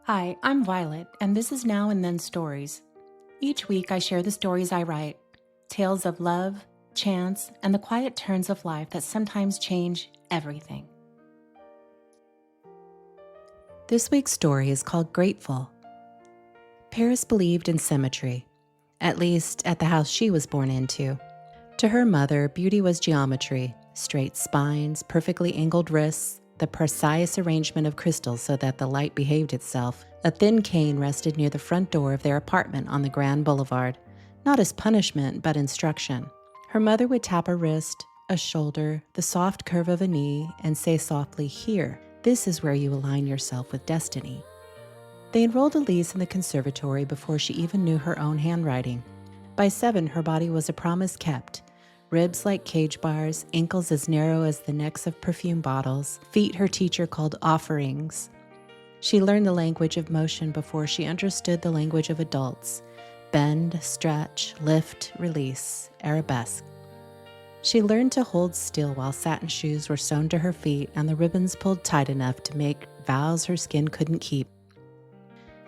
Hi, I'm Violet, and this is Now and Then Stories. Each week I share the stories I write, tales of love, chance, and the quiet turns of life that sometimes change everything. This week's story is called Grateful. Paris believed in symmetry, at least at the house she was born into. To her mother, beauty was geometry, straight spines, perfectly angled wrists, the precise arrangement of crystals so that the light behaved itself. A thin cane rested near the front door of their apartment on the Grand Boulevard, not as punishment, but instruction. Her mother would tap a wrist, a shoulder, the soft curve of a knee, and say softly, "Here, this is where you align yourself with destiny." They enrolled Elise in the conservatory before she even knew her own handwriting. By 7, her body was a promise kept. Ribs like cage bars, ankles as narrow as the necks of perfume bottles, feet her teacher called offerings. She learned the language of motion before she understood the language of adults. Bend, stretch, lift, release, arabesque. She learned to hold still while satin shoes were sewn to her feet and the ribbons pulled tight enough to make vows her skin couldn't keep.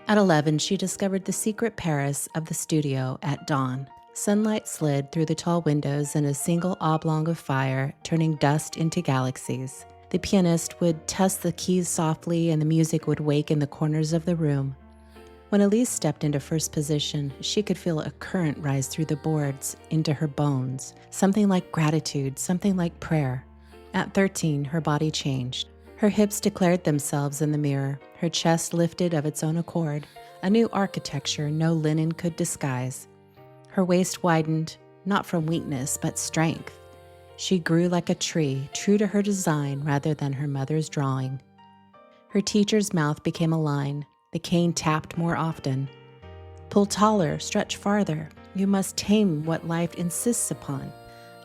At 11, she discovered the secret Paris of the studio at dawn. Sunlight slid through the tall windows in a single oblong of fire, turning dust into galaxies. The pianist would tusk the keys softly and the music would wake in the corners of the room. When Elise stepped into first position, she could feel a current rise through the boards into her bones, something like gratitude, something like prayer. At 13, her body changed. Her hips declared themselves in the mirror, her chest lifted of its own accord, a new architecture no linen could disguise. Her waist widened, not from weakness, but strength. She grew like a tree, true to her design rather than her mother's drawing. Her teacher's mouth became a line. The cane tapped more often. Pull taller, stretch farther. You must tame what life insists upon.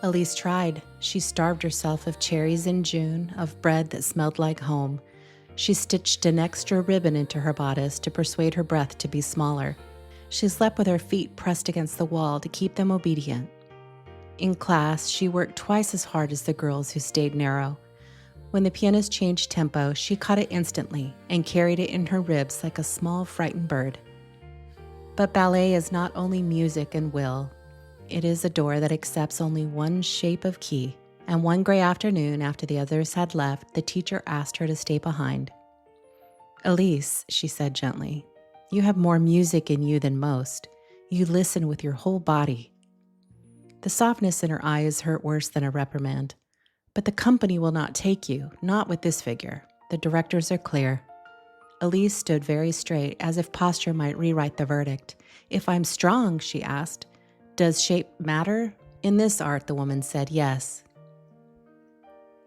Elise tried. She starved herself of cherries in June, of bread that smelled like home. She stitched an extra ribbon into her bodice to persuade her breath to be smaller. She slept with her feet pressed against the wall to keep them obedient. In class, she worked twice as hard as the girls who stayed narrow. When the pianist changed tempo, she caught it instantly and carried it in her ribs like a small, frightened bird. But ballet is not only music and will. It is a door that accepts only one shape of key. And one gray afternoon, after the others had left, the teacher asked her to stay behind. "Elise," she said gently, "you have more music in you than most. You listen with your whole body." The softness in her eyes hurt worse than a reprimand. "But the company will not take you, not with this figure. The directors are clear." Elise stood very straight, as if posture might rewrite the verdict. "If I'm strong," she asked, "does shape matter?" "In this art," the woman said, "yes."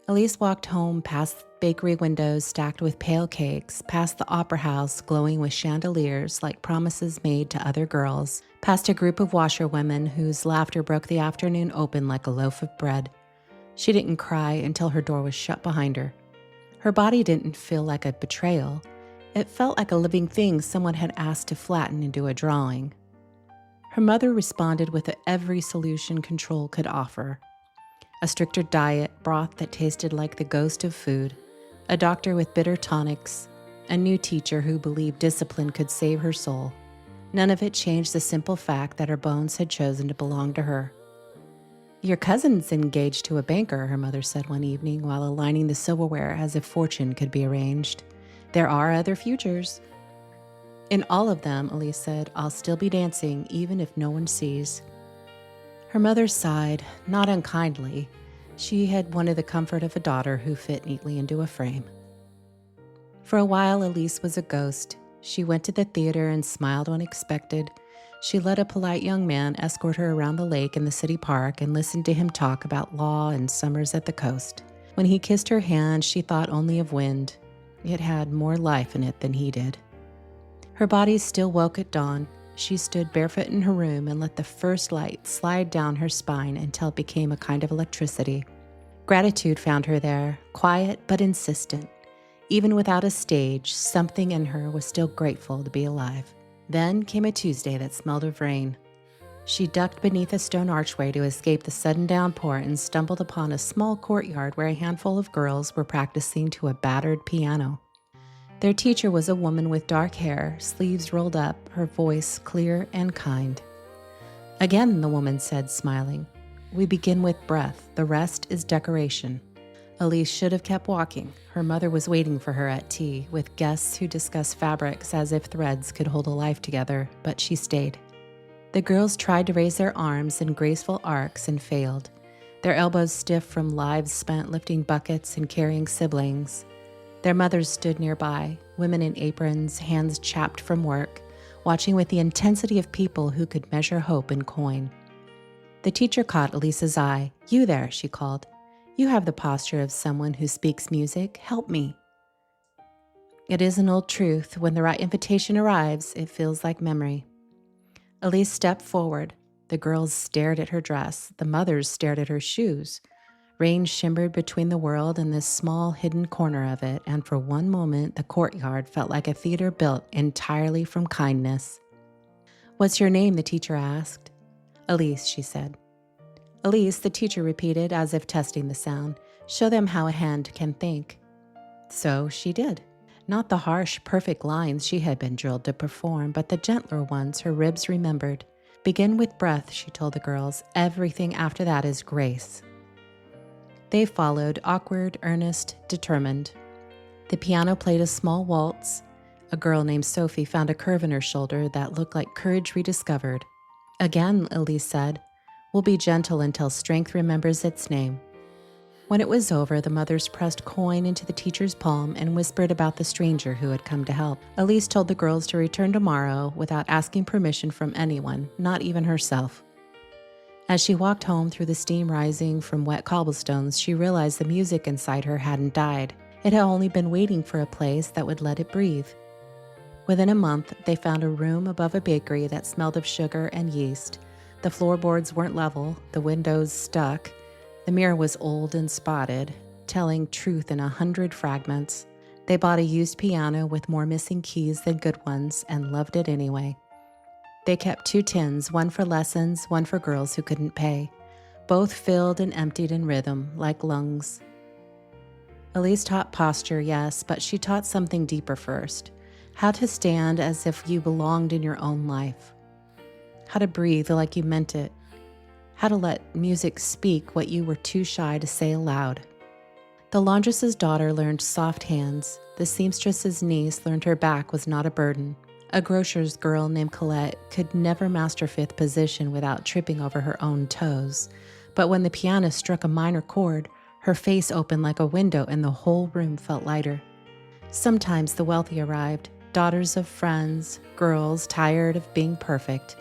Elise walked home past bakery windows stacked with pale cakes, past the opera house glowing with chandeliers like promises made to other girls, past a group of washerwomen whose laughter broke the afternoon open like a loaf of bread. She didn't cry until her door was shut behind her. Her body didn't feel like a betrayal. It felt like a living thing someone had asked to flatten into a drawing. Her mother responded with every solution control could offer. A stricter diet, broth that tasted like the ghost of food, a doctor with bitter tonics, a new teacher who believed discipline could save her soul. None of it changed the simple fact that her bones had chosen to belong to her. "Your cousin's engaged to a banker," her mother said one evening while aligning the silverware as if fortune could be arranged. "There are other futures." "In all of them," Elise said, "I'll still be dancing even if no one sees." Her mother sighed, not unkindly. She had wanted the comfort of a daughter who fit neatly into a frame. For a while, Elise was a ghost. She went to the theater and smiled when expected. She let a polite young man escort her around the lake and the city park and listened to him talk about law and summers at the coast. When he kissed her hand, she thought only of wind. It had more life in it than he did. Her body still woke at dawn. She stood barefoot in her room and let the first light slide down her spine until it became a kind of electricity. Gratitude found her there, quiet but insistent. Even without a stage, something in her was still grateful to be alive. Then came a Tuesday that smelled of rain. She ducked beneath a stone archway to escape the sudden downpour and stumbled upon a small courtyard where a handful of girls were practicing to a battered piano. Their teacher was a woman with dark hair, sleeves rolled up, her voice clear and kind. Again, the woman said, smiling, "We begin with breath. The rest is decoration." Elise should have kept walking. Her mother was waiting for her at tea, with guests who discussed fabrics as if threads could hold a life together, but she stayed. The girls tried to raise their arms in graceful arcs and failed, their elbows stiff from lives spent lifting buckets and carrying siblings. Their mothers stood nearby, women in aprons, hands chapped from work, watching with the intensity of people who could measure hope in coin. The teacher caught Elise's eye. "You there," she called. "You have the posture of someone who speaks music. Help me." It is an old truth. When the right invitation arrives, it feels like memory. Elise stepped forward. The girls stared at her dress. The mothers stared at her shoes. Rain shimmered between the world and this small hidden corner of it, and for one moment the courtyard felt like a theater built entirely from kindness. "What's your name?" the teacher asked. "Elise," she said. "Elise," the teacher repeated, as if testing the sound. "Show them how a hand can think." So she did. Not the harsh, perfect lines she had been drilled to perform, but the gentler ones her ribs remembered. "Begin with breath," she told the girls. "Everything after that is grace." They followed, awkward, earnest, determined. The piano played a small waltz. A girl named Sophie found a curve in her shoulder that looked like courage rediscovered. "Again," Elise said, "we'll be gentle until strength remembers its name." When it was over, the mothers pressed coin into the teacher's palm and whispered about the stranger who had come to help. Elise told the girls to return tomorrow without asking permission from anyone, not even herself. As she walked home through the steam rising from wet cobblestones, she realized the music inside her hadn't died. It had only been waiting for a place that would let it breathe. Within a month, they found a room above a bakery that smelled of sugar and yeast. The floorboards weren't level, the windows stuck. The mirror was old and spotted, telling truth in 100 fragments. They bought a used piano with more missing keys than good ones and loved it anyway. They kept 2 tins, one for lessons, one for girls who couldn't pay. Both filled and emptied in rhythm, like lungs. Elise taught posture, yes, but she taught something deeper first. How to stand as if you belonged in your own life. How to breathe like you meant it. How to let music speak what you were too shy to say aloud. The laundress's daughter learned soft hands. The seamstress's niece learned her back was not a burden. A grocer's girl named Colette could never master fifth position without tripping over her own toes. But when the piano struck a minor chord, her face opened like a window and the whole room felt lighter. Sometimes the wealthy arrived, daughters of friends, girls tired of being perfect.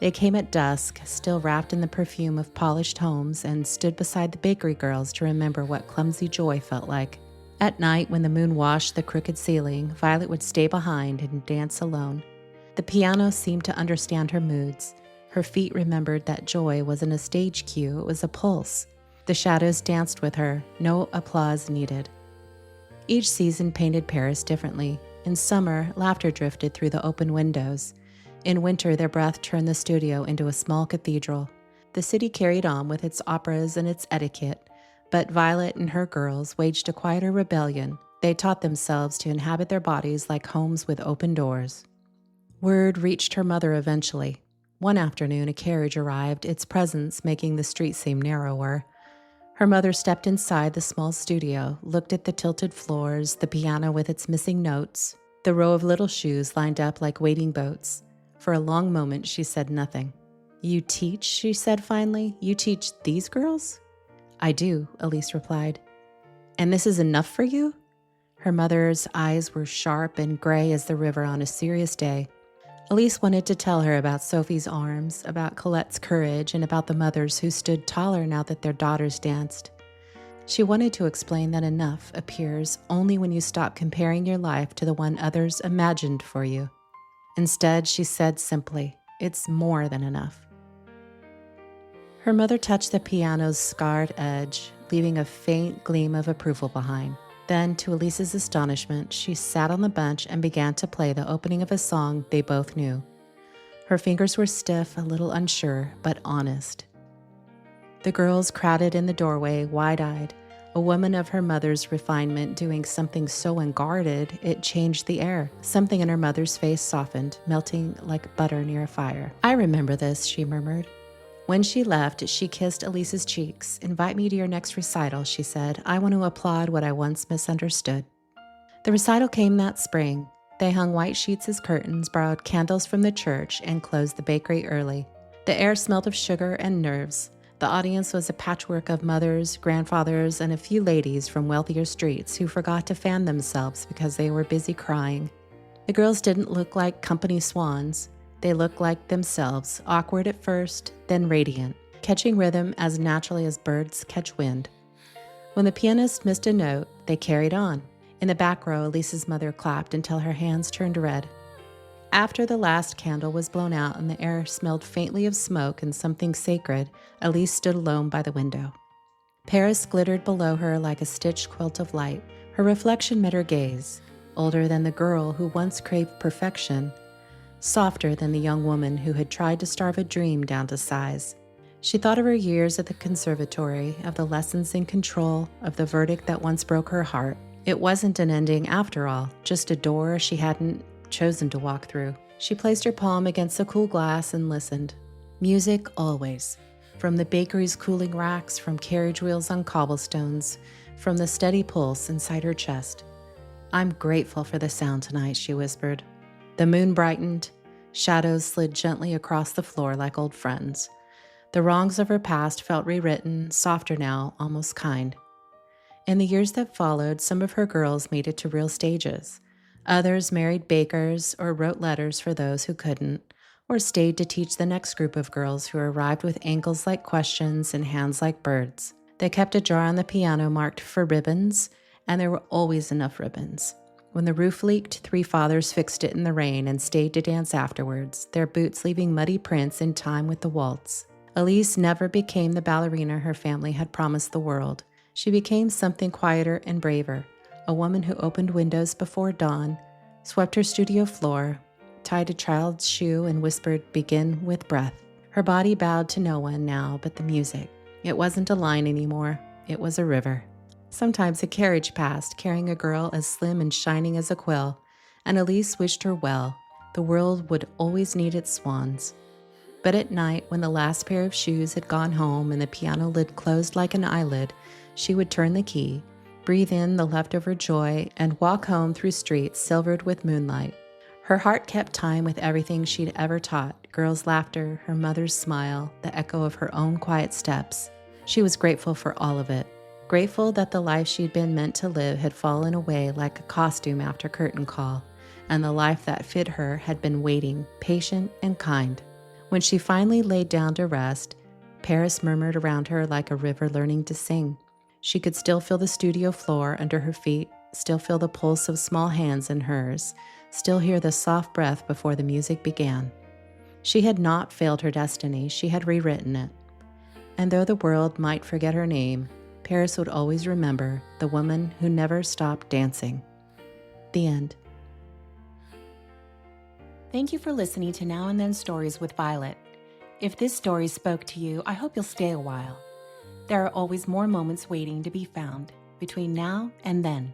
They came at dusk, still wrapped in the perfume of polished homes, and stood beside the bakery girls to remember what clumsy joy felt like. At night, when the moon washed the crooked ceiling, Violet would stay behind and dance alone. The piano seemed to understand her moods. Her feet remembered that joy wasn't a stage cue, it was a pulse. The shadows danced with her, no applause needed. Each season painted Paris differently. In summer, laughter drifted through the open windows. In winter, their breath turned the studio into a small cathedral. The city carried on with its operas and its etiquette, but Violet and her girls waged a quieter rebellion. They taught themselves to inhabit their bodies like homes with open doors. Word reached her mother eventually. One afternoon, a carriage arrived, its presence making the street seem narrower. Her mother stepped inside the small studio, looked at the tilted floors, the piano with its missing notes, the row of little shoes lined up like waiting boats. For a long moment, she said nothing. "You teach?" she said finally. "You teach these girls?" "I do," Elise replied. "And this is enough for you?" Her mother's eyes were sharp and gray as the river on a serious day. Elise wanted to tell her about Sophie's arms, about Colette's courage, and about the mothers who stood taller now that their daughters danced. She wanted to explain that enough appears only when you stop comparing your life to the one others imagined for you. Instead, she said simply, "It's more than enough." Her mother touched the piano's scarred edge, leaving a faint gleam of approval behind. Then, to Elise's astonishment, she sat on the bench and began to play the opening of a song they both knew. Her fingers were stiff, a little unsure, but honest. The girls crowded in the doorway, wide-eyed. A woman of her mother's refinement doing something so unguarded, it changed the air. Something in her mother's face softened, melting like butter near a fire. "I remember this," she murmured. When she left, she kissed Elise's cheeks. "Invite me to your next recital," she said. "I want to applaud what I once misunderstood." The recital came that spring. They hung white sheets as curtains, borrowed candles from the church, and closed the bakery early. The air smelled of sugar and nerves. The audience was a patchwork of mothers, grandfathers, and a few ladies from wealthier streets who forgot to fan themselves because they were busy crying. The girls didn't look like company swans. They looked like themselves, awkward at first, then radiant, catching rhythm as naturally as birds catch wind. When the pianist missed a note, they carried on. In the back row, Elise's mother clapped until her hands turned red. After the last candle was blown out and the air smelled faintly of smoke and something sacred, Elise stood alone by the window. Paris glittered below her like a stitched quilt of light. Her reflection met her gaze, older than the girl who once craved perfection, softer than the young woman who had tried to starve a dream down to size. She thought of her years at the conservatory, of the lessons in control, of the verdict that once broke her heart. It wasn't an ending after all, just a door she hadn't chosen to walk through. She placed her palm against the cool glass and listened. Music always. From the bakery's cooling racks, from carriage wheels on cobblestones, from the steady pulse inside her chest. "I'm grateful for the sound tonight," she whispered. The moon brightened. Shadows slid gently across the floor like old friends. The wrongs of her past felt rewritten, softer now, almost kind. In the years that followed, some of her girls made it to real stages. Others married bakers or wrote letters for those who couldn't, or stayed to teach the next group of girls who arrived with ankles like questions and hands like birds. They kept a jar on the piano marked for ribbons, and there were always enough ribbons. When the roof leaked, 3 fathers fixed it in the rain and stayed to dance afterwards, their boots leaving muddy prints in time with the waltz. Elise never became the ballerina her family had promised the world. She became something quieter and braver, a woman who opened windows before dawn, swept her studio floor, tied a child's shoe, and whispered, "Begin with breath." Her body bowed to no one now but the music. It wasn't a line anymore. It was a river. Sometimes a carriage passed, carrying a girl as slim and shining as a quill, and Elise wished her well. The world would always need its swans. But at night, when the last pair of shoes had gone home and the piano lid closed like an eyelid, she would turn the key, breathe in the leftover joy, and walk home through streets silvered with moonlight. Her heart kept time with everything she'd ever taught, girls' laughter, her mother's smile, the echo of her own quiet steps. She was grateful for all of it. Grateful that the life she'd been meant to live had fallen away like a costume after curtain call, and the life that fit her had been waiting, patient and kind. When she finally laid down to rest, Paris murmured around her like a river learning to sing. She could still feel the studio floor under her feet, still feel the pulse of small hands in hers, still hear the soft breath before the music began. She had not failed her destiny, she had rewritten it. And though the world might forget her name, Paris would always remember the woman who never stopped dancing. The end. Thank you for listening to Now and Then Stories with Violet. If this story spoke to you, I hope you'll stay a while. There are always more moments waiting to be found between now and then.